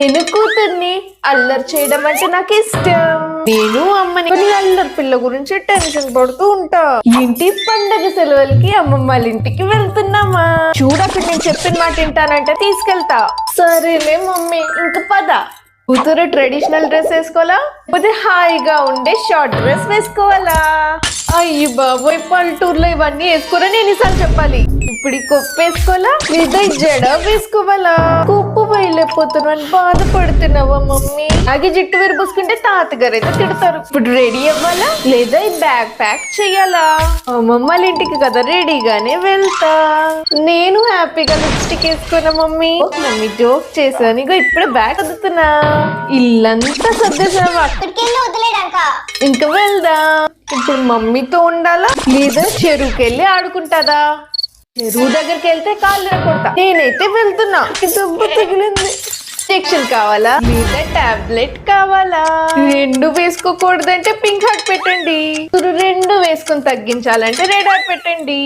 నేను కూతుర్ని అల్లరి చేయడం అంటే నాకు ఇష్టం. నేను అమ్మని కొన్ని అల్లరి పిల్ల గురించి టెన్షన్ పడుతూ ఉంటా. ఇంటి పండగ సెలవులకి అమ్మమ్మ వాళ్ళ ఇంటికి వెళ్తున్నామా? చూడప్పుడు నేను చెప్పిన మాట వింటానంటే తీసుకెళ్తా. సరేలే మమ్మీ, ఇంక పద. కూతురు ట్రెడిషనల్ డ్రెస్ వేసుకోవాలా, పోతే హాయిగా ఉండే షార్ట్ డ్రెస్ వేసుకోవాలా? అయ్యి బాబోయ్, పల్లెటూరులో ఇవన్నీ వేసుకోరా నేను ఈసారి చెప్పాలి. ఇప్పుడు ఈ కొప్పు వేసుకోవాలా లేదా ఈ జడ వేసుకోవాలా? కొప్పు వేయలేకపోతున్నాను బాధపడుతున్నావా మమ్మీ? అలాగే జుట్టు విరబోసుకుంటే తాతగారు అయితే తిడతారు. ఇప్పుడు రెడీ అవ్వాలా లేదా ఈ బ్యాగ్ ప్యాక్ చెయ్యాలా? అమ్మమ్మ వాళ్ళ ఇంటికి కదా రెడీగానే వెళ్తా. నేను హ్యాపీగా లిప్స్టిక్ వేసుకున్నా మమ్మీ. మమ్మీ జోక్ చేశాను. ఇగో ఇప్పుడే బ్యాగ్ వదుతున్నా. ఇల్లంతా సర్దేసావా? ఇంకా వెళ్దా. ఇప్పుడు మమ్మీతో ఉండాలా లేదా చెరువుకి వెళ్ళి ఆడుకుంటాదా? చెరువు దగ్గరికి వెళ్తే కాళ్ళు కొడతా. నేనైతే వెళ్తున్నా. దెబ్బ తగిలింది. ఇంజెక్షన్ కావాలా లేదా టాబ్లెట్ కావాలా? రెండు వేసుకోకూడదంటే పింక్ హార్ట్ పెట్టండి. రెండు వేసుకొని తగ్గించాలంటే రెడ్ హార్ట్ పెట్టండి.